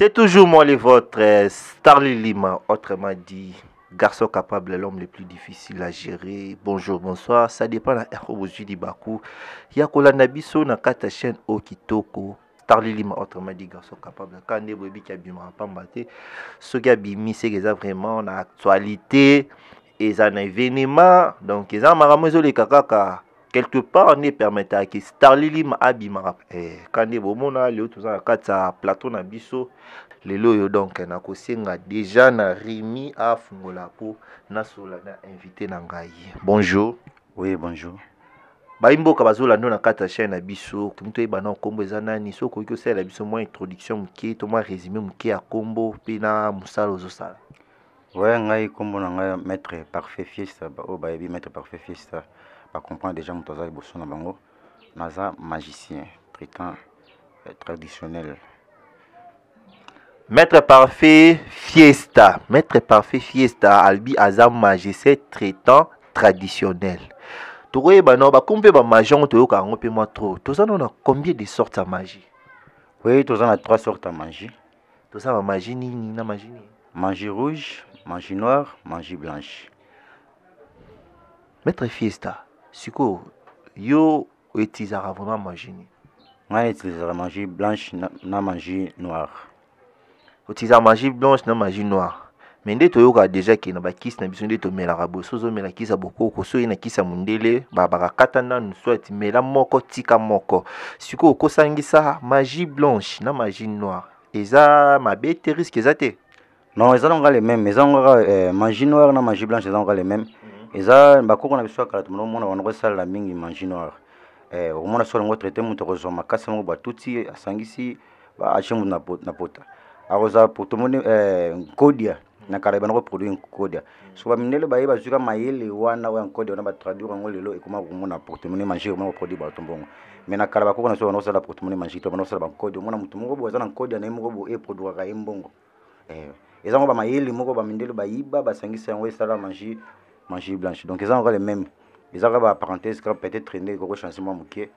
C'est toujours moi les vôtres, Starly Lima, autrement dit, garçon capable, l'homme le plus difficile à gérer. Bonjour, bonsoir, ça dépend de la Bakou. Yakola Nabiso na kata chaîne Okitoko. Starly Lima, autrement dit, garçon capable. Quand on est qui a bien pambate, ce gars bimi, c'est vraiment en actualité, et ça un événement, donc ils ont maramozo les kakaka. Quelque part, on est permis à que Starly Lima abimara. Quand on est au monde, les autres ont plateau na biso. Les loyaux donc na kosenga déjà na Rimi à fungola po na sola na invité na ngai. Bonjour. Oui, bonjour. Baimbo kabazola ndo na kata chaîne na biso. Kumto ibana kombo ezana ni soko ko sala biso mo introduction mke to mo résumé mke ya kombo pe na musala ozosala. Ouais, ngai kombo na ngai maître parfait fiesta ba o ba yebi maître parfait fiesta. Ba comprendre déjà mutoza liboso na bango. Naza magicien traitant traditionnel. Maître parfait fiesta. Maître parfait fiesta albi azam magicien traitant traditionnel. Tokoye bano ba kombe ba magie to yoka ngo pe moi trop. Toza na combien de sortes de magie? Oui, toza na trois sortes de magie. Toza ma magie ni na magie ni. Magie rouge, magie noire, magie blanche. Maître fiesta. Siko yo utilizera vraiment magie ni. Ngai utilizera magie blanche na magie noire. Utiliser magie blanche na magie noire. Mais nde toyoka déjà ki na bakisi na biso nde to melaka boso zo mela kisa bokoko so ina kisa mundele ba bakata na soit mela moko tika moko. Siko kosangisa magie blanche na magie noire. Eza mabete risque ezate. Non, eza longa les mêmes, eza longa magie noire na magie blanche eza longa les mêmes. Eza bakoko na biso kala tumo mona wana sala la mingi magie noire. Au mona so ngo traiter muto ko zoma kasa ngo batuti asangisi ba achemu na pota. Aroza pour tout le monde kodia na kareba na produit kodia so ba minele ba yeba zuka mayele wana wa kodia na ba traduire ngo lelo ekoma komona pour tout le monde manger mo produit ba tombongo mais na kareba ko na so na sala pour tout le monde manger to na sala ba kodia mona mutu mo boza na kodia na mo bo e produire ka imbongo ezango ba mayele moko ba mindele ba yiba ba sangisa ngo sala manger blanche donc ezango les mêmes ezaka ba parenthèse peut-être traîner ko changement mukie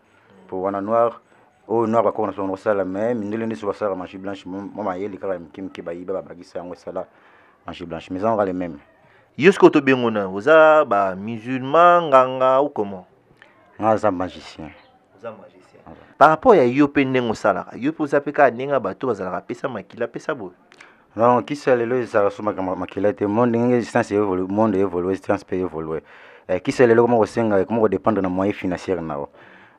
pour wana noir. Oh noir bakona so no sala même ndele ndi so sala magie blanche mama yeli kala mkimki bayiba babagisa yango sala magie blanche mais on va les mêmes. Yosko to bengona oza ba musulman nganga ou comment? Ngaza magicien. Oza magicien. Par rapport à yo pe ndengo sala yo po za pe ka nenga bato bazala pesa makila pesa bo. Non qui c'est le ça so makila te monde ngi distance évolue monde évolue distance peut évoluer. Qui c'est le comment osenga comment dépendre na moyen financier nao.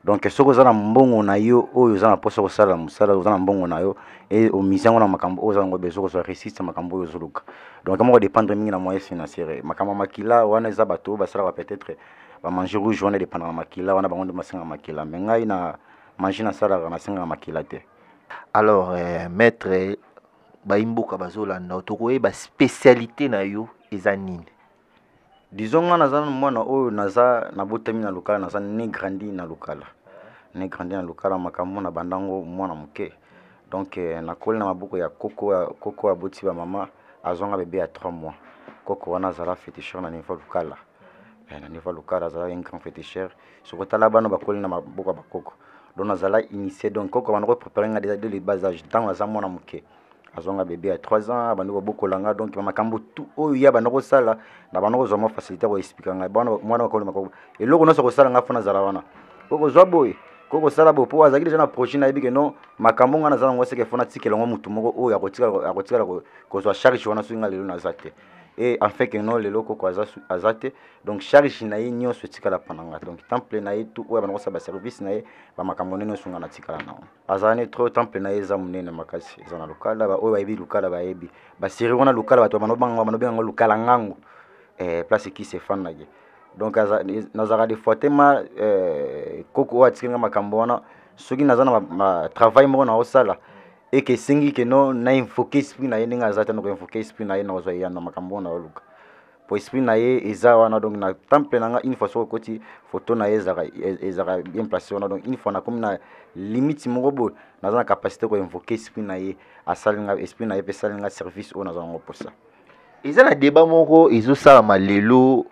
Donc ce que vous avez mbongo na yo oyo vous avez poso sala musala vous avez mbongo na yo et au misango na makambo ozo ngo bezo so resiste makambo yo zuluka donc comment dépendre mingi na moyen financier makambo makila wana za bato ba sala peut-être ba manger rouge wana dépendre na makila wana bango masinga makila mais ngai na manger na sala na singa makila te. Alors maître ba imboka bazola na tokoye ba spécialité na yo ezanine. Disons nga naza mwana oyo naza na botami na lokala naza ne grandi na lokala. Ne grandi na lokala makambo na bandango mwana muke. Donc na koli na maboko ya koko aboti ba mama azonga bébé à 3 mois. Koko wana zala féticheur na niveau lokala. Na niveau lokala zala un grand féticheur. Sokotala bana bakoli na maboko ba koko. Donc nazala initié donc koko wana ko préparer nga déjà dès le bas âge tant naza mwana muke. Azonga bébé à 3 ans abandi boko langa donc makambo tout oyo ya banoko sala na banoko zoma facilité ko expliquer nga bana mwana ko makoko eloko no so ko sala nga fona zala wana koko zwa boy koko sala bo po azaki déjà na prochaine na yebike no makambo nga na zala ngo seke fona tikela ngo mutu moko oyo akotikala ko zwa charge wana swinga lelo na zate et en fait que non lelo koko azate donc charge na ye nyonso tikala pananga donc temple na ye tout oyo banoko sa service na ye ba makambo neno sunga na tikala na azane trop temple na ye za munene makasi ezana lokala ba oyo ba yebi lokala ba yebi ba siri wana lokala bato banobanga lokala ngango place qui se fan nage donc nazara de fortement koko atikanga makambo wana soki nazana ma travail moko na osala et que singi que non na invoquer esprit na ye ninga azata no invoquer esprit na ye na ozo ya na makambo na oluka po esprit na ye eza wana donc na temple nanga une fois so koti photo na ye ezara bien placé wana donc une fois na comme na limite moko bo nazana capacité ko invoquer esprit na ye asalinga esprit na ye pesalinga service o nazana ngo pour ça. Ils ont un débat moko izo sala malelo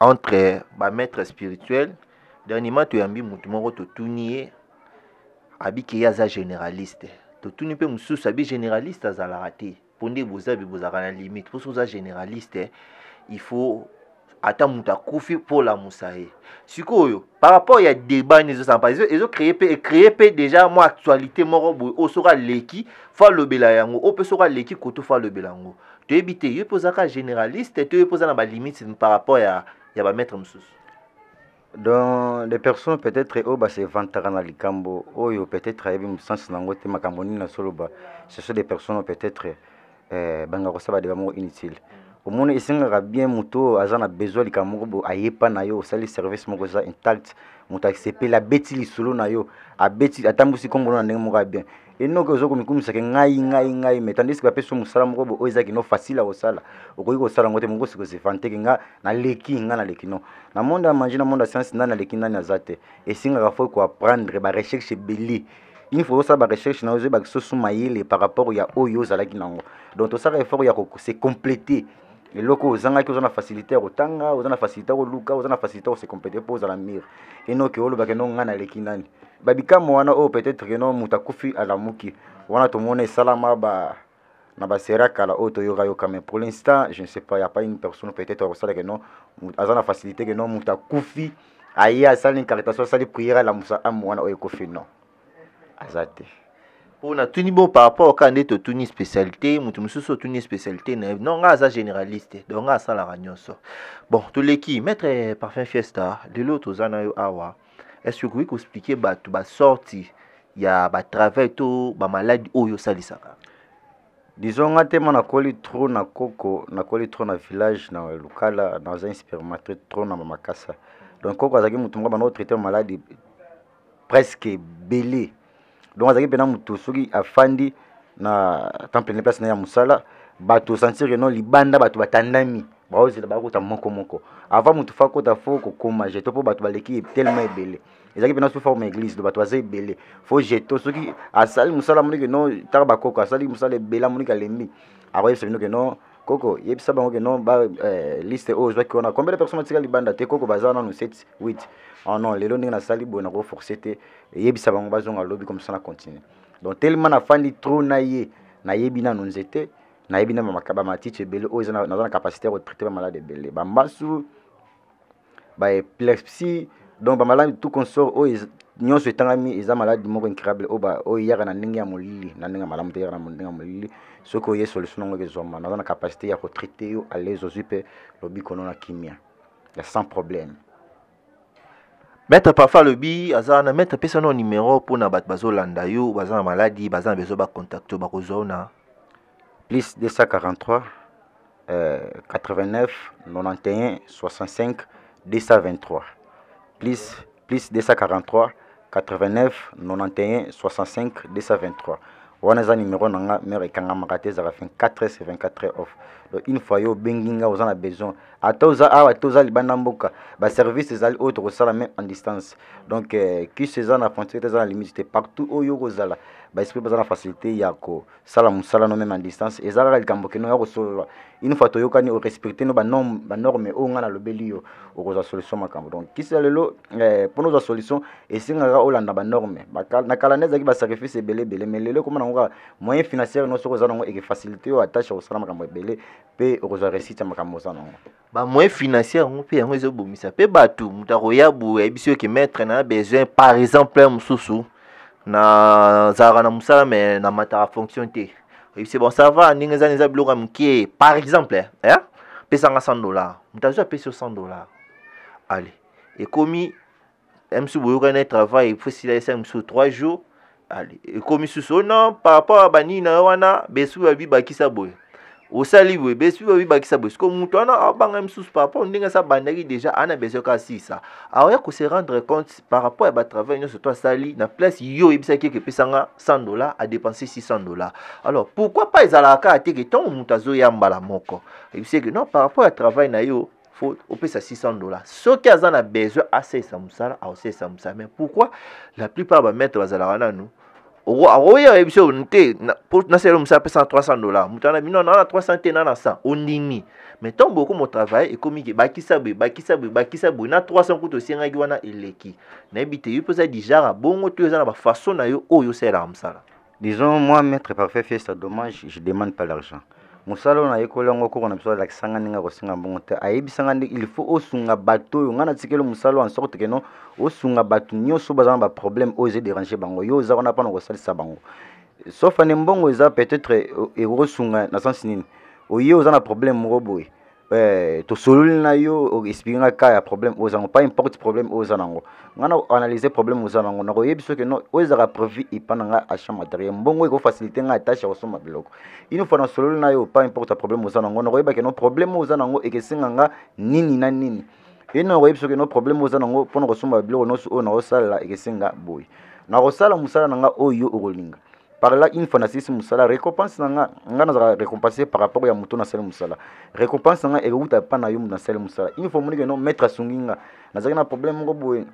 entre ba maître spirituel dernièrement tu yambi mutu moko to tunier abiki yaza généraliste to tuni pe mususu abi généraliste azalaka te mpo nde bozaka na limite mpo soki oza généraliste il faut ata moto akufi mpo olamusa ye sikoyo par rapport ya débat nini ezosala créer pe déjà mwa actualité moko boye oyo soki aleki fo alobela yango oyo mpe soki aleki koto fo alobela yango toyebi te yo mpe ozaka généraliste te yo mpe oza na balimite par rapport ya bamaître mosusu. Donc des personnes peut-être se vantara na likambo oyo peut-être ayebi musansi nango te makambo nini na soloba ce sont des personnes peut-être banga kosaba débat moko inutile omoni esengaka bien moto aza na besoin likambo moko bo ayepa na yo osali service moko eza intact moto akisepeli abeti lisolo na yo abeti atambusi kombo na ndenge moko ya bien enoki ozokomikumisaka ngai mais tandis que bapesi mosala moko bo oyo ezaki no facile akosala okoki kosala yango te moko sikosevanteke nga naleki no na monde ya mangi na monde ya science ndani naleki ndani aza te esengaka fo koapprendre barecherche ebele une fois osala barecherche na yo ozoyeba kisosu mayele par rapport ya oyo ozalaki nango donc tosala effort ya se compléter eloko ozangaki oza na facilité ya kotanga oza na facilité ya koluka oza na facilité ya kose compléter mpo ozala mire enoki olobaka no nga naleki nani babikamo wana oyo peut-être ke no moto akufi alamuki wana tomona esalama na basera kala oyo toyoka mais pour l'instant je ne sais pas, il n'y a pas une personne peut-être akosala ke no aza na facilité ke no moto akufi aye asali incartation asali prière alamusa amu wana oyo ekofi non aza te. On a tuni bon par rapport au candidat to tuni spécialité mutu mususu tuni spécialité non nga za généraliste donc nga sala ranyoso bon to leki maître parfum fiesta de l'autre zana yo awa est-ce que vous expliquer ba sorti ya ba travail to ba maladie oyo salisaka disons nga te na koli trop na koko na koli trop na village na lukala dans un supermarché trop na makasa donc koko azaki mutu moko ba traiter maladie presque belé donc azaki pena mutu soki afandi na temple ne place na ya musala bato sentir non libanda bato batandami baozela bakota moko avant mutu fa kota fo kokoma jeto po bato baleki tellement ebele ezaki pena sous forme église do bato bazai ebele fo jeto soki asali musala monike non tara bakoko asali musala ebela monike alembi akoyebisa bino ke non koko yebisa bango ke non ba liste oyo ozwaki wana combien de personnes batika libanda te koko baza nanu 7 8 oh non lelo ndenge nasali boye nakoforce te yebisa bango bazonga lobi comme ça na continue donc tellement nafandi trop na ye nayebi nanu nzete nayebi na bamatiti ebele oyo naza na capacité ya kotraite bamalade ebele bambasu baepilepsie donc bamaladi tout consort oyo nyonso etangami eza maladi moko incurable oyo eyaka na ndenge ya molili na ndenge ya malamu te eyaka na ndenge ya molili soki oye solution nango ekezwama naza na capacité ya kotraite yo alaise ozwi mpe lobi kono na kimia ya sans problème. Maître parfois le bi azana maître pesa no numéro pour na bat bazolanda yo bazana maladie bazana bezo ba contacto ba kozona plus 243 89 91 65 223 plus 243 89 91 65 223 wana za numéro nanga mere kanga makate za 24h off donc une fois yo benginga ozana besoin atoza awa toza libanda mboka ba service ezali autre ko sala même en distance donc qui se za na frontière za na limite partout oyo kozala ba esprit bazana facilité ya ko sala musala no même en distance ezala likambo keno ya ko solo une fois to yokani o respecter no ba norme o nga na lobeli yo o koza solution makambo donc qui c'est lelo pour nos solution et singa olanda ba norme na kalaneza ki ba sacrifice belé mais lelo comme na moyen financier no soko za nango e facilité o attache o sala makambo belé pe o koza réussite makambo za nango ba moyen financier ngo pe yango ezo bomisa pe batu mutako ya bu ebisio ki mettre na besoin par exemple mususu na zara na musala mais na mata fonction te c'est bon ça va ninga za neza biloko mkie par exemple hein pesa nga $100 mutazo pesa $100 allez et commis msu boyoka na travail il faut s'il a 5 sur 3 jours allez et commis sous non par rapport à bani na wana besu babi bakisa boy osali boy besu babi bakisa boy comme mutu ana abanga msu par rapport ndinga sa bandaki déjà ana besoin ka sisa alors ya ko se rendre compte par rapport à ba travail no sur toi sali na place yo ebisa ke pesa nga $100 à dépenser $600 alors pourquoi pas ezalaka ateke ton mutazo ya mbala moko ebisa que non par rapport à travail na yo faut opesa $600 ce qui a besoin assez samsala a aussi samsala mais pourquoi la plupart va mettre bazala na nous oya ebisho nte pour na selo msa pesa $300 mutana bino na 300 te na 100 onini mais tant beaucoup mon travail et comme bakisa bu na 300 kuto singa ki wana eleki na ebite yo posa dijara bongo to ezana ba façon na yo oyo sela msala Disons, moi, maître parfait fait ça dommage, je demande pas l'argent. Musala on a école on ko na biso la kisanga ninga ko singa bongo te ayebi sanga il faut osunga bato yo ngana tikelo musala en sorte que non osunga bato nyoso bazana ba problème oser déranger bango yo za on a pas no salisa bango sauf en mbongo eza peut-être e osunga na sens nini oye oza na problème moko boye to sololi na yo expliquer ka ya problème ozango pas importe problème ozanango ngana analyser problème ozanango na koyebi soki no ozaka profit ipananga achat matériel mbongo iko faciliter nga tâche ya kosoma biloko une fois na sololi na yo pas importe problème ozanango na koyeba ke no problème ozanango ekesenga nga nini na nini ino koyebi soki no problème ozanango pona kosoma biloko noso o na osala ekesenga boy na kosala musala nanga oyo okolinga. Par là, une fois que musala récompense nanga ngana récompenser par rapport à muto na sel musala récompense nanga e uta pa na yo na sel musala une fois moni que non mettre sunginga na zaki na problème ngo boye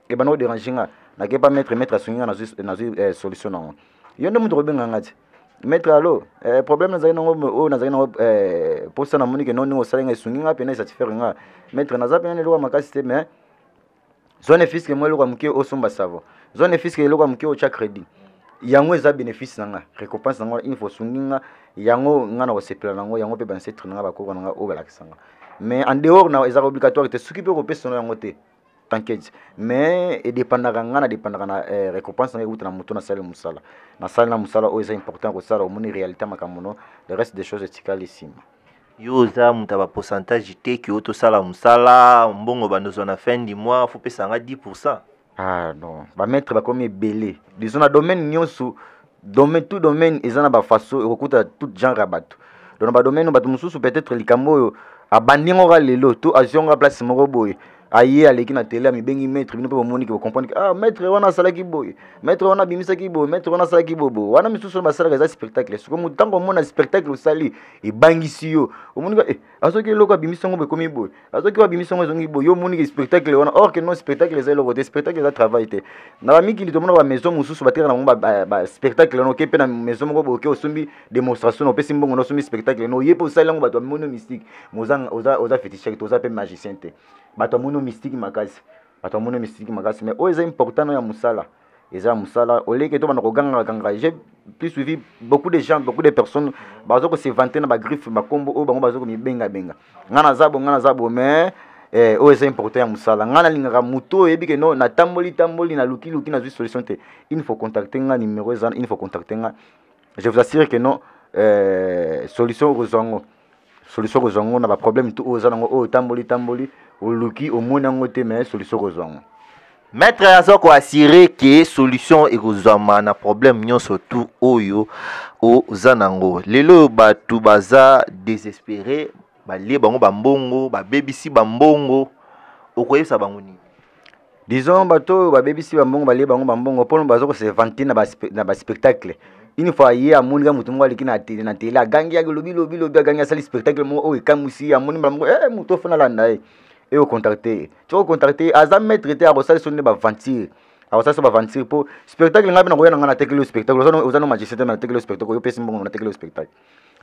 e bano déranger nga na ke pas mettre sunginga na solution na yo ndo muto ko benga ngati mettre allo problème na zaki na ngo o na zaki na posa na moni que non ngo sala nga sunginga pe na satisfaire nga mettre na zape na lo makasi te mais zone fisque mo lo kwa mke o somba savo zone fisque lo kwa mke o cha crédit yango eza bénéfice nanga récompense nanga il faut sunginga yango ngana ko sepela nango yango pe ban setre nanga bakoko nanga o balakisanga mais en dehors na eza obligatoire te suki pe ko pesa yango te t'inquiète mais et dépendaka ngana dépendaka na récompense nanga uta na muto na sala musala na sala na musala o eza important ko sala o moni réalité makamono le reste des choses etikalisima yo za muta ba pourcentage te ki auto sala musala mbongo bandozo na fin du mois faut pesa nga 10%. Ah non, ba mettre ba comme belé. Disons na domaine nyonso, domaine tout domaine ezana ba façon ekokuta tout genre bato. Donc ba domaine bato mususu peut-être likambo abandi ngora lelo to ajonga place moko boye. Aye aleki na télé mi bengi maître bino pe bomoni ke comprendre ah maître wana sala ki boye. Maître wana bimisa ki boye, maître wana sala ki bobo. Wana misusu ba sala za spectacle. Siko mutango mona spectacle osali e bangisi yo. Omoni ka asoki loko bimisa ngo be komi boye. Asoki wa bimisa ngo zongi boye. Yo moni ke spectacle wana or que non spectacle za loko te spectacle za travail te. Na ba miki litomona ba maison mususu ba tera na ba spectacle no ke pe na maison moko boke osumbi démonstration no pe simbongo no sumbi spectacle no yepe osali ngo bato mono mystique. Mozanga oza féticheur to oza pe magicien te. Bato mono mystique makasi bato mono mystique makasi mais o eza important ya musala eza musala oleke to bana ko ganga j'ai plus suivi beaucoup de gens beaucoup de personnes bazo ko se vanter na ba griffe ba kombo o bango bazo ko mi benga ngana zabo mais o eza important ya musala ngana lingaka muto yebi ke no na tamboli na luki na solution te il faut contacter nga numéro eza il faut contacter nga je vous assure que non solution kozango na ba problème tout oza nango o tamboli o luki o mona ngote mais solution kozango maître azo ko assurer que solution ekozama na problème nyonso tout oyo o zanango lelo batu baza désespéré balie bango bambongo babebisi bambongo okoyesa bango nini disons bato babebisi bambongo balie bango bambongo pour bazo ko se vanter na ba spectacle une fois hier amoni ka mutu mwali kina na télé gangi ya lobi gangi sali spectacle mo o ikamusi amoni bango mutu fona landa et au contacter tu au contacter azam maître te a rosali sonne ba ventir a rosali ba ventir pour spectacle ngabe na koya na tekelo spectacle ozano magicien na tekelo spectacle yo pesi mbongo na tekelo spectacle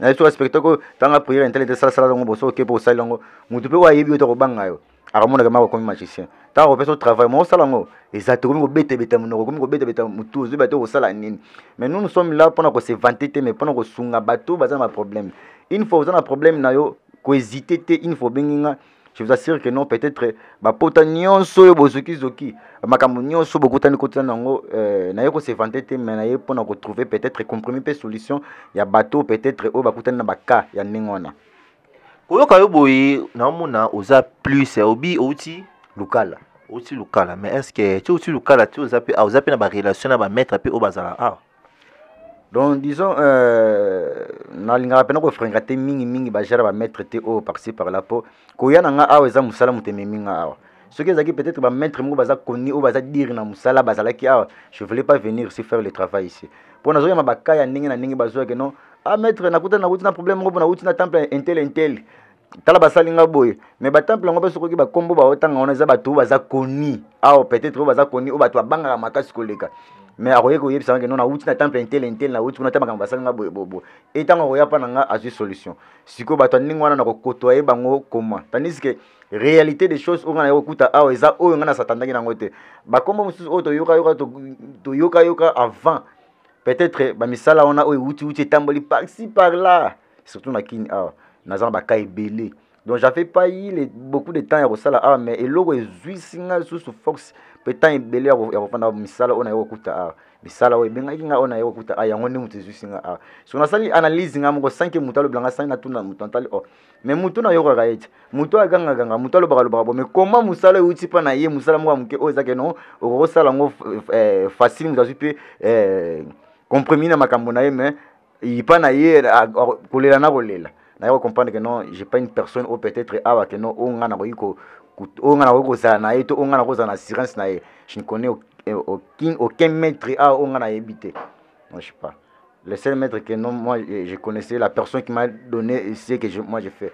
na so spectacle tanga prière intelligence sala ngo boso ke po sala ngo mutu pe wa yebi to ko banga yo akamona kama ko magicien ta ko peso travail mo sala ngo exactement ko bete monoko ko bete mutu zo bato ko sala nini mais nous sommes là pour ko se vanter te mais pour ko sunga bato baza na problème une fois ozana problème na yo ko hésiter te une fois benginga. Je vous assure que non, peut-être, pota nyonso yo bozuki makambo nyonso bokutani kotana nango na yeko se vanter te mais na ye pona ko trouver peut-être compromis pe solution ya bateau peut-être o bakutani na baka ya ningona koyoka yo boye na mona oza plus obi outi lukala mais est-ce que tu outi lukala tu oza pe na ba relation na ba maître pe o bazala donc disons na linga pena ko fringate mingi ba jara ba mettre te o par-ci par là po ko yana nga awa eza musala muteme minga awa ce que zaki peut-être ba mettre mo baza koni o baza dire na musala bazala ki awa je voulais pas venir ici faire le travail ici pour nazo ya mabaka ya ningi na ningi bazo ke non mettre na kuta na problème ngo na uti na temple intel tala basali nga boye mais ba temple ngo baso ko ki ba kombo ba otanga ona za batu baza koni awa peut-être o baza koni o batu banga makasi koleka mais akoye ko yebisa que non na uti na temple intel na uti na temple basali nga bobo etanga ko ya pa nga azu solution siko bato ningi wana na ko kotoye bango comment tandis que réalité des choses on a okuta awa eza oyo nga na satandaki nango te ba kombo mususu o to yoka avant peut-être ba misala on a outi tamboli par-ci par-là, surtout na kini nazana ba kai belé. Donc j'avais pas eu beaucoup de temps à resala mais eloko ezuisinga sous force peut-être belé ya kofanda misala on a yokuta misala we benga kinga on a yokuta yango ndi mutu ezuisinga so na sali analyse nga moko 5 mutu lo blanga 5 na tuna mutu ntali mais mutu na yoko raite mutu aganga mutu lo bakalo mais comment musala uti pa na ye musala moko muke ozake no okosala ngo facile mutu azupe compromis na makambo na ye mais il pas na ye kolela na kolela na yo comprendre que non j'ai pas une personne ou peut-être que non on na ko on na ko ça na eto on na ko ça na assurance na ye je ne connais aucun maître on a évité non je sais pas le seul maître que non moi je connaissais la personne qui m'a donné ce que moi j'ai fait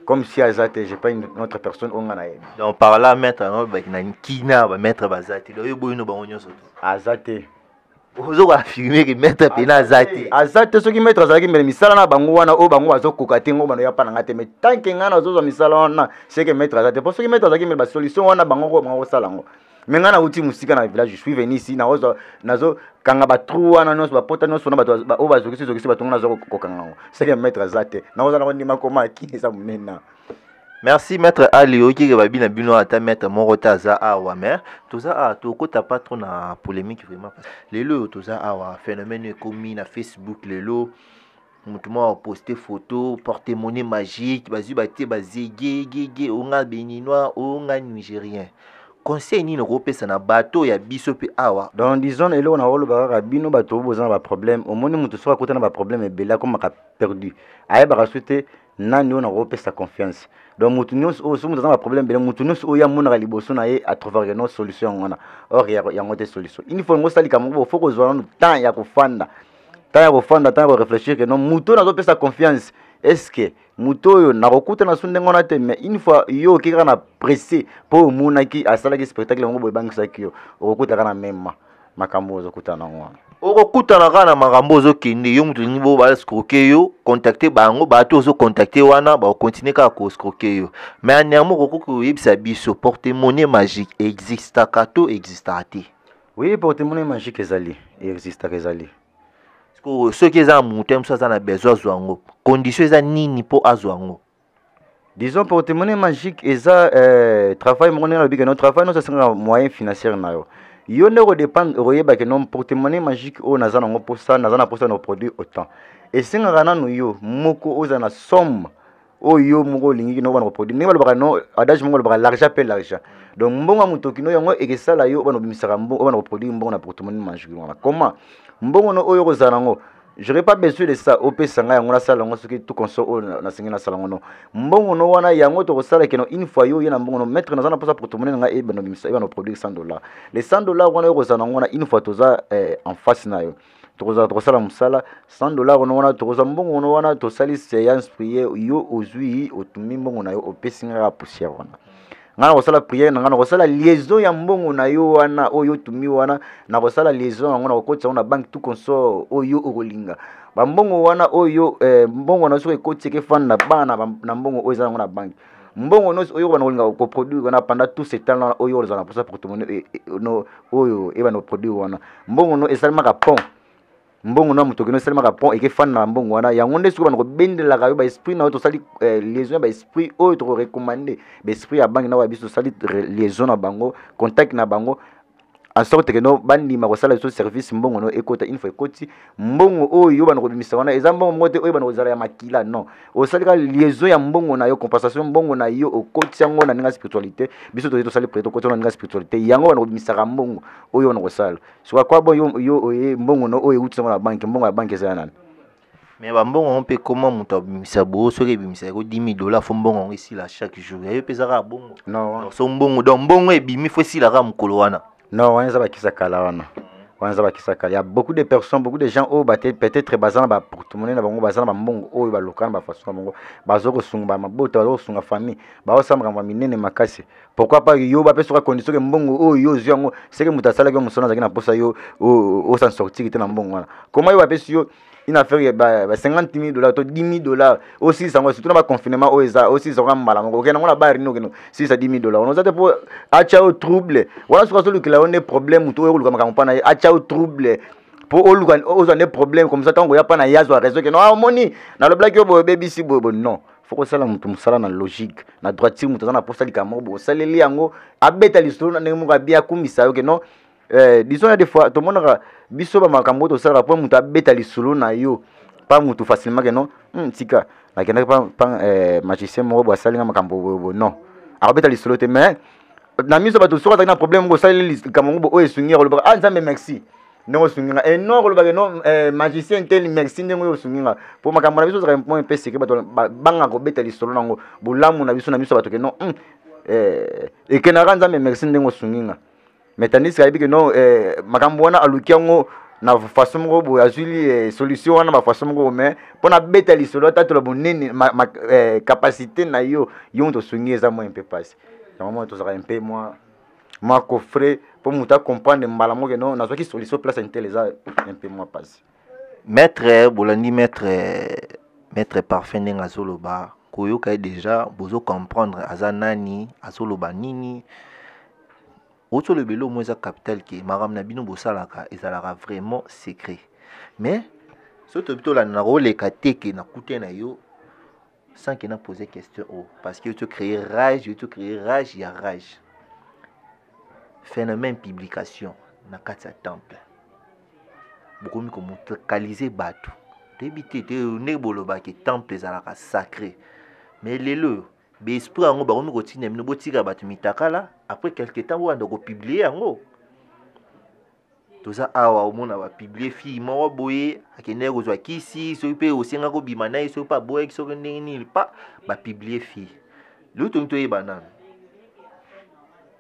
comme si azate j'ai pas une autre personne on a donc par là maître na kina ba maître bazate do yo boyino ba onyo so azate ozo ko affirmer que maître pena azate soki maître azaki mbele misala na bango wana o bango bazokoka te ngo bano ya pana ngate mais tant que ngana ozo misala wana c'est que maître azate parce que maître azaki mbele ba solution wana bango ko bango sala ngo mais ngana uti musika na village je suis venu ici na ozo nazo kanga ba trou wana no ba pota no so na ba o ba zokisi ba tonga nazo ko kanga ngo c'est que maître azate na ozo na ndima koma kini sa munena. Merci maître Ali oki ke babina bino ata maître moko taza awa mais toza to ko ta pas trop na polémique vraiment lelo toza awa phénomène ekomi na Facebook lelo mutu mo poster photo porter monnaie magique bazu baté bazege gege onga béninois onga nigérien conseil ni no kopesa na bato ya biso pe awa donc disons lelo na wolo ba bino bato bozana ba problème au moni mutu so akota na ba problème ebela comme ka perdu aye ba souhaiter nani on a repesa confiance donc mutu nyonso so mutu na problème bele mutu nyonso oya mona liboso na ye a trouver une solution ngona or ya ngote solution il faut ngo sali kamongo faut ko zwana temps ya kufanda temps ya réfléchir que non mutu na repesa confiance est-ce que mutu yo na kokuta na sunde ngona te mais une fois yo ki kana pressé pour mona ki asala ki spectacle ngo boyebangisa ki yo kokuta kana même makambo zo kutana ngona okokutana kana makambo ozokende yo mutu lingi bo bascroquer yo contacter bango bato ozo contacter wana ba continuer ka ko scroquer yo mais anyamo kokoko yebisa biso porte-monnaie magique existe kato existate oui porte-monnaie magique ezali existe ezali ko ceux qui za mutu mso za na besoin zwango condition za nini po azwango disons porte-monnaie magique eza travail mon na bika no travail no ça sera moyen financier na yo yo ne redépend royeba que non porte-monnaie magique o nazana ngo posa nazana posa no produit autant et singa kana no yo moko ozana somme o yo moko lingi no bana produit ne balobaka no adage moko balobaka l'argent paie l'argent donc mbonga mutoki no yango ekesala yo bana bimisaka mbongo bana produit mbongo na porte-monnaie magique comment mbongo no oyo kozana ngo j'aurais pas besoin de ça au pesanga yango na sala ngo soki tout conso na singa na sala ngo no mbongo no wana yango to kosala keno une fois yo na mbongo no mettre na posa porte-monnaie nga e bana bimisa bana produit $100 les $100 wana yo kozana ngo na une fois toza en face na yo to sala musala $100 wana to koza mbongo no wana to sali séance prière yo ozui otumi mbongo na yo opesinga ka poussière wana ngana kosala prière ngana kosala liaison ya mbongo na yo wana oyo tumi wana na kosala liaison ngana kokotsa na banque tout consort oyo okolinga ba mbongo wana oyo mbongo na so ekotse ke fanda bana na mbongo oyo za na banque mbongo no oyo bana kolinga ko produit wana pendant tout ce temps là oyo za na pour ça porte-monnaie no oyo e bana produit wana mbongo no esalma ka pont mbongo na muto kino selma rapport et que fan na mbongo wana yango nde suko bana ko bendela ka yo ba esprit na to sali liaison ba esprit oyo to recommander ba esprit ya banque na ba biso sali liaison na bango contact na bango en sorte que no bandi ma ko sala so service mbongo no ekota une fois ekoti mbongo oyo bana ko bimisa wana eza mbongo mote oyo bana ko zala ya makila non o sali ka liaison ya mbongo na yo compensation mbongo na yo okoti yango na ninga spiritualité biso to sali preto koti na ninga spiritualité yango bana ko bimisa ka mbongo oyo na ko sala so kwa bo yo mbongo no oyo uti na banque mbongo ya banque eza nani mais ba mbongo on peut comment muta bimisa bo so ke bimisa ko $10,000 fo mbongo ici là chaque jour yo pesa ka bongo non so mbongo donc mbongo e bimi fo si la ka mukolo wana non wanza bakisakala wana wanza bakisakala il y a beaucoup de personnes beaucoup de gens au peut-être bazana ba porte-monnaie na bango bazana ba mbongo oyo ba lokana ba façon bango bazoko sunga ba mabota bazoko sunga famille ba osamba ba minene makasi pourquoi pas yo ba peso ka condition que mbongo oyo yo yango c'est que mutasala que musona zaki na posa yo o s'en sortir te na mbongo wana comment yo ba peso yo une affaire ba $50,000 to $10,000 aussi ça surtout na ba confinement o eza aussi ça ka mbala ngo kena ngona ba rino keno si ça $10,000 on zate pour acha au trouble wana suka solo kila one problème to yo luka makampa na acha au trouble pour aux des problèmes comme ça tant qu'il y a pas na yazo raison que non moni na le black yo baby si bo non faut que ça la mutu musala na logique na droiture mutu na posa likamo bo saleli yango abeta lisolo na nemu ka bia kumisa yo que non disons des fois tout le monde biso ba makambo to sala pour mutu abeta lisolo na yo pas mutu facilement que non tika na kena pas magicien mo bo salinga makambo non abeta lisolo te mais na miso ba to soko na problème go saleli likamo bo o esungi ko ah nzambe merci non sunginga et non ko ba non magicien tel merci ndenge sunginga pour makambo na biso za point pc ke bato banga ko beta lisolo nango bulamu na biso bato ke non et que na ranza me merci ndenge sunginga metanis ka biki non makambo wana alukiango na façon ngo bo azuli solution wana ba façon ngo mais pour na beta lisolo tato la bonene capacité na yo to sungi za moins un peu passe normalement to za un peu moi coffret pour muta comprendre malamu que non na zo ki solution place intelligent un peu moins passe maître bolandi maître parfait ndenga zoloba koyoka déjà bozo comprendre azanani azoloba nini auto le belo moins capital qui maram na bino bosalaka ezalaka vraiment secret mais surtout plutôt la na role kateke na kute na yo sans qu'il n'a posé question parce que tu créer rage il y a rage phénomène publication na kati ya temple bokomi ko localiser bato débité te ne boloba ke temple ezalaka sacré mais lelo be esprit yango bakomi kotina mino botika bato mitakala après quelque temps wanda ko publier yango toza awa omona ba publier fille moko boye akende kozwa kisi so pe osenga ko bima na so pa boye so ndenge nini pa ba publier fille luto nto e banana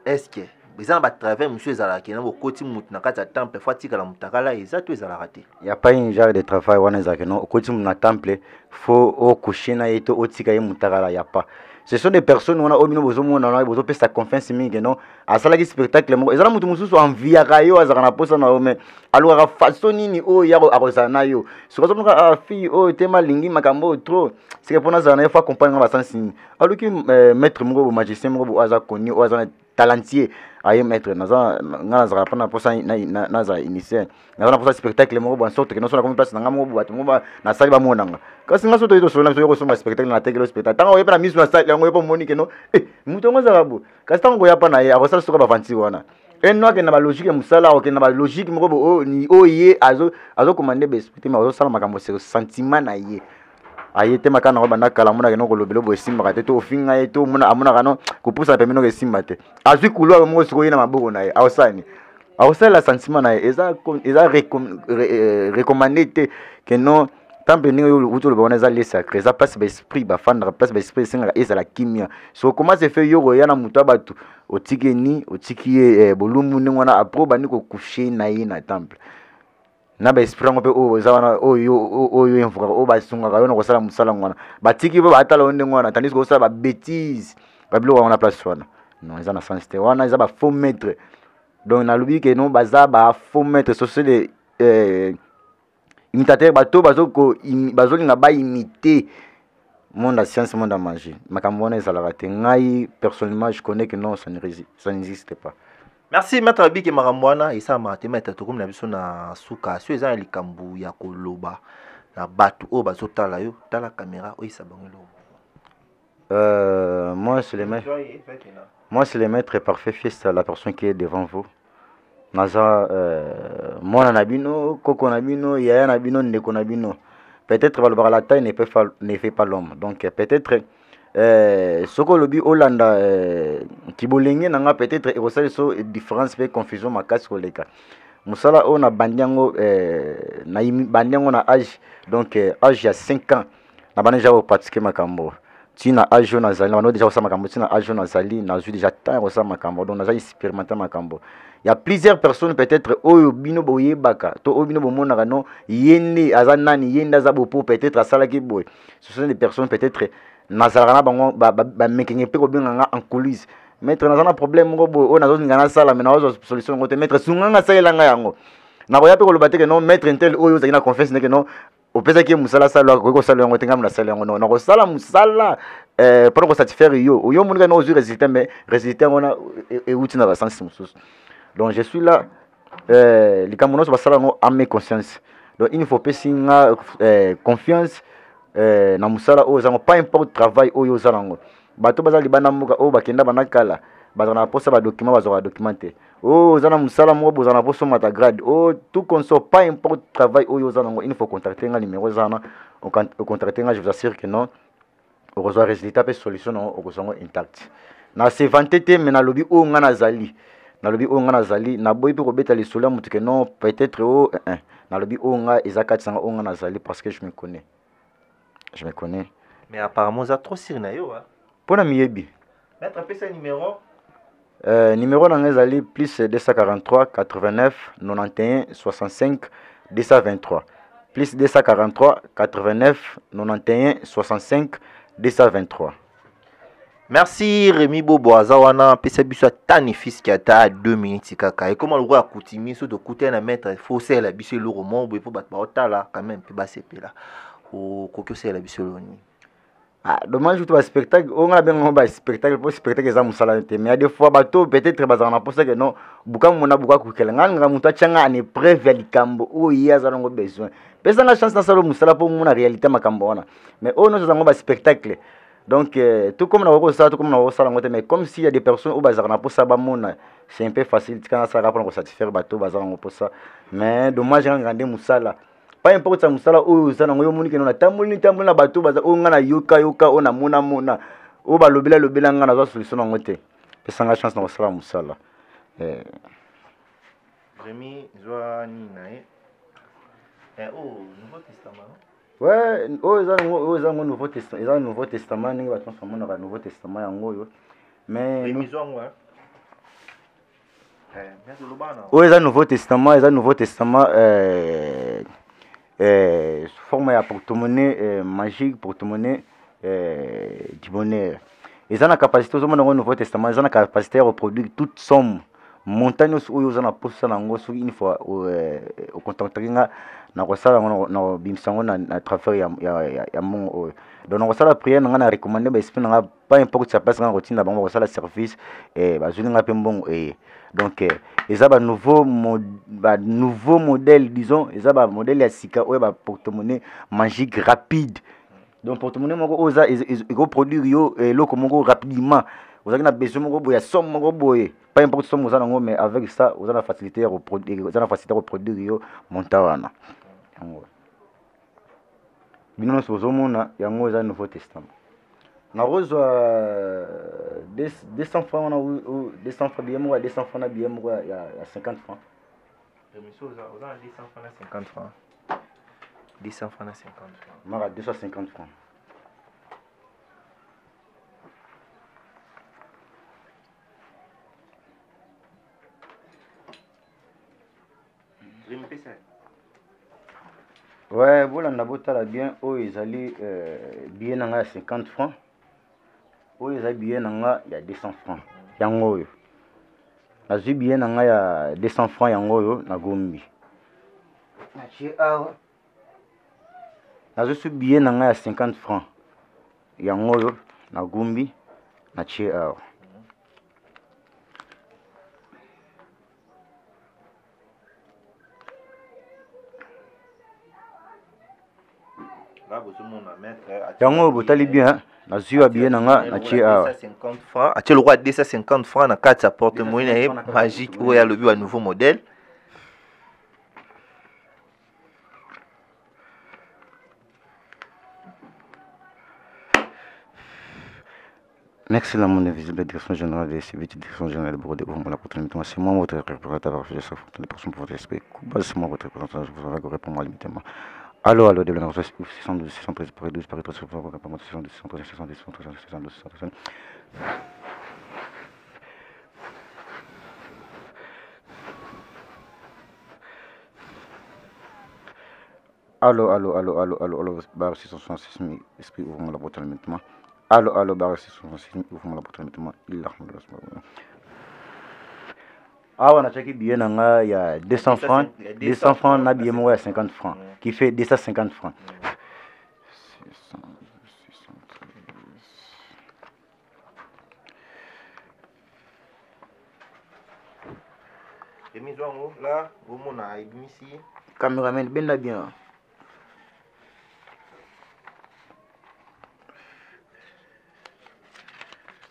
est-ce que bizana ba travers monsieur ezala kena bo koti mutu na kati ya temple fatika la mutakala eza to ezala raté y a pas un genre de travail wana ezaka non koti mutu na temple faut au kushina yeto otika ye mutakala y a pas ce sont des personnes on a au mino bozo mona na bozo pesa confiance mingi non asala ki spectacle mo ezala mutu mususu envia kayo azaka na posa na ome aluka façon nini o yako akoza na yo sikozo muka fille o tema lingi makambo trop c'est que pona za na fois accompagner ba sansi aluki maître mo magicien mo aza koni o aza talentueux aye maître naza ngana za pana posa na za initier na posa spectacle mo bon sorte que non so na comme place na ngamo bo bato mo ba na sali ba monanga kasi ngaso to so na so ko so ma spectacle na tekelo spectacle tango yeba na misu na sali yango yeba moni ke no muto ngo za babu kasi tango ya pana ye akosala soka ba fanti wana eno ke na ba logique musala o ke na ba logique mo bo ni o ye azo commander be spectacle ma azo sala makambo se sentiment na ye aye te makana ko banda kala mona ke no ko lobelo bo simba te to finga ye to mona amona kano ko pusa pe mino ke simba te azwi kulo mo siko yena maboko na ye awsani awsala sentiment na ye eza recommandé te que non temple ningo yo uto le bona za les sacré za place ba esprit ba fandra place ba esprit singa eza la kimia so comment se fait yo ya na mutu abatu otikeni otikie bolumu ningo na apro bani ko coucher na ye na temple na ba esprit ngo pe o za wana o yo enfuka o ba sunga ka yona ko sala musala ngwana batiki ba atala onde ngwana tandis ko sala ba bêtise ba bilo wana place wana non eza na sens te wana eza ba faux maître donc na lobi ke non baza ba faux maître so c'est les imitateur bato bazolinga ba imiter monde la science monde la magie makambo wana ezalaka te ngai personnellement je connais que non ça n'existe pas. Merci maître Abiki Maramwana isa matemata tokomi na biso na suka so eza likambu ya koloba na batu o bazotala yo tala caméra o isa bangelo moi c'est le maître parfait fils la personne qui est devant vous naza mwana na bino koko na bino yaya na bino ndeko na bino peut-être balobaka la taille ne fait pas l'homme donc peut-être soko lobi olanda kibolenge nanga peut-être ekosala so différence pe confusion makasi koleka musala o na bandiango na bandiango na âge donc âge ya 5 ans na bana déjà pratiquer makambo tina âge na zali na déjà osama makambo tina âge na zali na zu déjà temps osama makambo donc na za expérimenter makambo. Il y a plusieurs personnes peut-être oyo bino boye baka to oyo bino bomona kano yende azanani yenda za bopo peut-être asala ki boy ce sont des personnes peut-être nazalana bango ba mekenye pe ko benga en coulisses maître nazana problème ngo boy o nazo ngana sala mais nazo solution ngo te maître sunganga salela nga yango na boya pe ko lobate ke non maître intel oyo zakina confesse ne ke non opesa ki musala sala ko sala yango tenga mna sala yango non na ko sala musala pour ko satisfaire yo moni ka no résultat mais résultat ngona e uti na ba sens mususu. Donc je suis là les Camerounais basala ngo ame conscience. Donc il ne faut pas singa confiance na musala oyo zango, pas importe travail oyo zalango. Bato bazali libana muka o bakenda banakala bazana posa ba document bazwa documenté. Oh zana musala mo bozana poso mata grade. Oh tout consort, pas importe travail oyo zalango, il faut contacter nga numéro zana. On contacter nga, je vous assure que non. On reçoit résultat et solution au reçoit intact. Na se vanté mais na lobby o nga nazali. Na lobby o nga nazali na boy pe robeta les sola mutu que non peut-être o na lobby o nga ezaka tsanga o nga nazali parce que je me connais. Je me connais. Mais apparemment ça trop sir na yo hein. Pour na miyebi. Mettre un ce numéro. Numéro na ngazali plus 243 89 91 65 223. Plus 243 89 91 65 223. Merci Rémi Bobo Azawana pesa biso tani fils qui ata 2 minutes kaka et comment le roi coutumier so de coûter na mettre faut c'est la biso le roman pour ba otala quand même pe ba sepela o kokyo c'est la biso loni. Ah dommage tout spectacle on a bien un spectacle pour spectacle za musala te mais des fois bateau peut-être bazana pour ça que non buka mona buka kukela nganga mutu achanga ane preuve ya likambo o iya za ngo besoin pesa nga chance na salo musala pour mona réalité makambo wana mais on no za ngo ba spectacle. Donc, tout comme on a ça, tout comme on a ça, mais comme s'il y a des personnes au bazar pour ça, c'est un peu facile quand ça rapporte pour satisfaire bateau bazar pour ça. Mais dommage, j'ai regardé Moussala. Pas importe ça, Moussala, oh, ça n'a pas eu tambouli, bateau bazar, oh, on a yoka, on a mona, oh, bah, le bela, on a la solution en côté. C'est ça la chance dans ça, Moussala. Rémi, Zoani, Nae. Oh, Nouveau Testament. Ouais, ils ont un Nouveau Testament, ils ont un Nouveau Testament, ils ont un Nouveau Testament en haut. Mais ils ont un Nouveau Testament, ils ont un Nouveau Testament forme à porte-monnaie magique, porte-monnaie du bonheur. Ils ont la capacité, ils ont un Nouveau Testament, ils ont la capacité à reproduire toute somme. Montagne où ils ont la poste une fois au contact na kosala na bimsango na travers ya mon donc na kosala prière na recommander ba esprit na pas importe ça passe na routine na bango kosala service ba zuli nga pembongo donc eza ba nouveau modèle disons eza ba modèle ya sika oyo ba porte-monnaie magique rapide donc porte-monnaie moko oza ego produire yo loko moko rapidement vous avez besoin moko boya somme moko boye pas importe somme vous avez mais avec ça vous avez la facilité à reproduire vous avez la facilité à reproduire yo montawana. Bino sozomona yango eza Nouveau Testament. Na rozwa 200 francs na 200 francs bien moi 200 francs na bien moi ya 50 francs. Émission aux 200 francs na 50 francs. 200 francs na 50 francs. Mara 250 francs. Ouais, voilà, on a beau bien, oh, ils allaient bien à 50 francs. Oh, ils allaient bien il y a 200 francs. Yango yo. La vie bien il y a 200 francs yango yo na gombi. La vie bien il y a 50 francs. Yango yo na gombi na chia. Yango botali bien na zua bien nanga na chia 50 francs atie le roi 250 francs na carte porte-monnaie magique ou ya lobi wa nouveau modèle. Merci la mon invisible direction générale des services direction générale de bureau de gouvernement la continuité. C'est moi votre représentant par ça les personnes pour votre esprit. C'est moi votre représentant, je vous aurai répondre limité. Allô, de la 612 613 Paris 12 Paris 3 612 613 612 612 612. Allô, barre 666 000 esprit ouvrons la porte maintenant. Allô, barre 666 ouvrons la porte maintenant. Il a ah, on a checké bien, il y a 200 francs. 200 francs, on a bien moi 50 francs. Qui fait 250 francs. Chemise wango là on a ici Cameraman benda bien.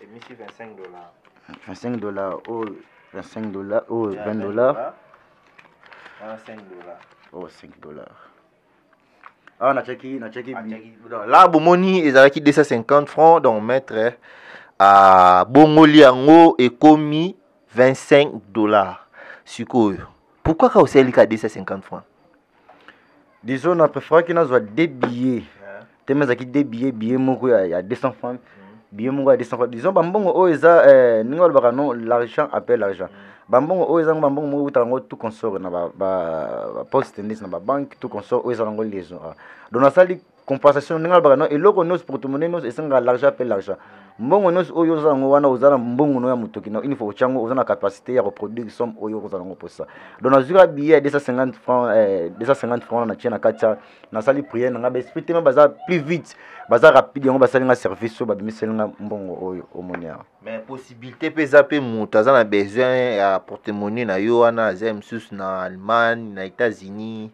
Chemise $25. $25 oh $25 oh $20. $5. Oh $5. Ah na cheki là bomoni ezalaki 250 francs donc mettre à bongoli yango ekomi $25. Sikoyo pourquoi ka oselika 250 francs? Disons on préfère qu'il soit des billets. Temezaki des billets moko ya 200 francs. Billet moko ya 200 francs. Disons bambongo o eza ningo baka non l'argent appelle l'argent. Bambongo o eza bambongo moko utango tout consort na ba poste tennis na ba banque tout consort o eza ngo liaison. Donc asali compensation ningo baka non eloko nos porte-monnaie nos esenga l'argent appelle l'argent. Mbongo nos oyo zango wana ozana mbongo no ya mutoki no il faut chango ozana capacité ya reproduire somme oyo kozana ngo posa. Donc azura billet 250 francs 250 francs na tiena kacha na sali prière na ba esprit te baza plus vite baza rapide yango basali nga service so ba bimiselinga mbongo oyo omonia. Mais possibilité pesa pe mutu azana besoin ya porte-monnaie na yo wana zemsus na Allemagne na États-Unis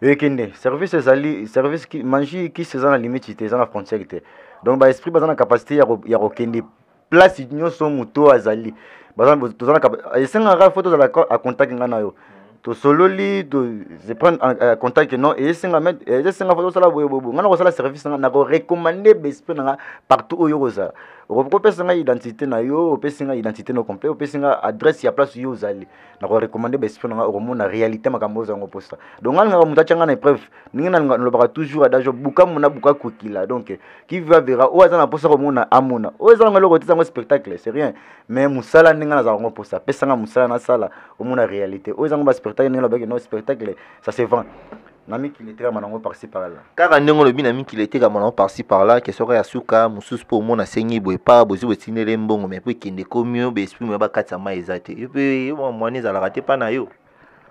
ekende service ezali service qui mangi qui se na limite te na frontière te. Donc ba esprit baza na capacité ya kokende place nyonso muto azali baza tozana esenga ra photo za la a contact nga na yo to sololi to je prends contact non et esenga met esenga photo sala boyo bobo ngana ko sala service na ko recommander ba esprit na partout oyo koza ko pesa nga identité na yo pesa nga identité no complet pesa nga adresse ya place yo zali na ko recommander ba esprit na ko mona réalité makambo za ngo posta donc ngana ko mutacha nga na preuve ninga na lobaka toujours adajo buka mona buka kokila donc qui va verra o azana posta ko mona amona o azana loko tisa ngo spectacle c'est rien mais musala ninga na za ngo posta pesa nga musala na sala o mona réalité o azana ba spectacle ninga lobaka no spectacle ça se vend nami qui était manango par-ci par-là car ndongo lobi nami qui était manango par-ci par-là que sera ya suka mususu po mona sengi boy pa bozi wetinele mbongo mais po kende komio be esprit me ba katsa ma ezate et puis moi ne za raté pas na yo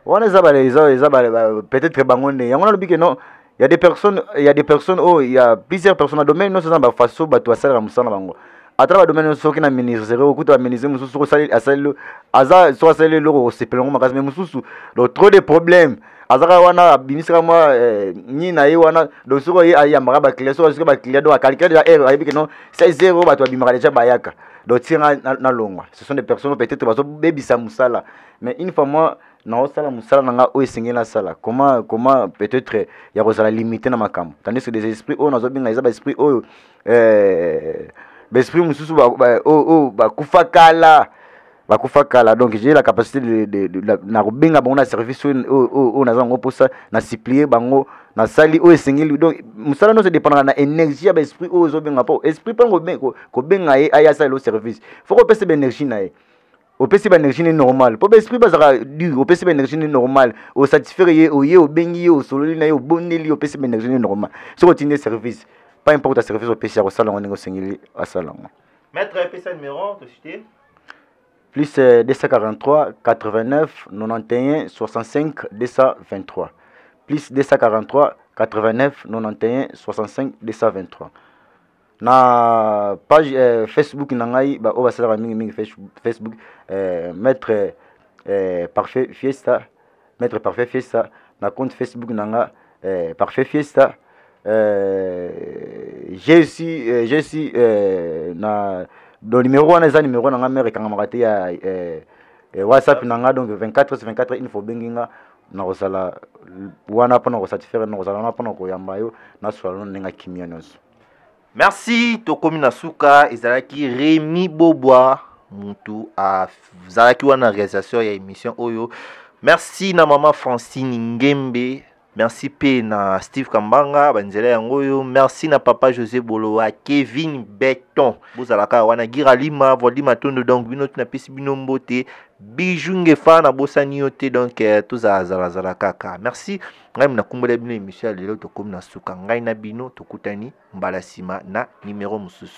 wana za peut-être bangonde yango lobi que non il y a des personnes oh il y a plusieurs personnes dans domaine non ça ba faso ba to sala musana bango à travers domaine soki na ministre ko to ministre mususu ko sali asali aza so sali lo sepelongo makasi mais mususu do trop de problèmes azaka wana bimisika moi ni na ye wana do soko ye ayambaka ba client so soko ba client do calculer ya erreur ayebi que non c'est zéro ba to bimaka déjà bayaka do tira na longwa ce sont des personnes peut-être baso bebisa musala mais une fois moi na osala musala nanga o esengela sala comment peut-être ya kozala limité na makambo tandis que des esprits o nazo binga ba esprit o l'esprit mususu ba kufakala donc j'ai la capacité de na rubenga bango na service o na zango posa na supplier bango na sali o esengeli donc musala no se dépendre na énergie ba esprit o zo benga po esprit pango ko benga ye aya sala o service faut ko pese énergie na ye o pese ba énergie normale po esprit bazaka dur o pese ba énergie normale o satisfaire ye o bengi o sololi na ye o boneli o pese ba énergie normale so ko tiner service pas importe le service au PC, ça on est singli à salon. Maître PC numéro de cité plus 243 89 91 65 223 plus 243 89 91 65 223 na page Facebook nangai ba o basala mingi Facebook maître parfait fiesta na compte Facebook nanga parfait fiesta j'ai aussi na do numéro wana eza numéro nanga mere kanga makati ya WhatsApp nanga donc 24/24 il faut benginga na kozala wana pona ko satisfaire na kozala na pona ko yamba yo na swalo ninga kimia nyonso. Merci tokomi na suka ezalaki Rémi Bobois mutu a zalaki wana réalisation ya émission oyo. Merci na maman Francine Ngembe. Merci pe na Steve Kambanga banzela yangoyo. Merci na papa José Boloa, Kevin Beton. Bozalaka wana gira lima volima tondo donc bino na pesi bino mbote. Bijou ngefa na bosani yote donc tuza zala kaka. Merci. Ngai na kumbele bino émission lelo to comme na suka ngai na bino tokutani mbala sima na numéro mususu.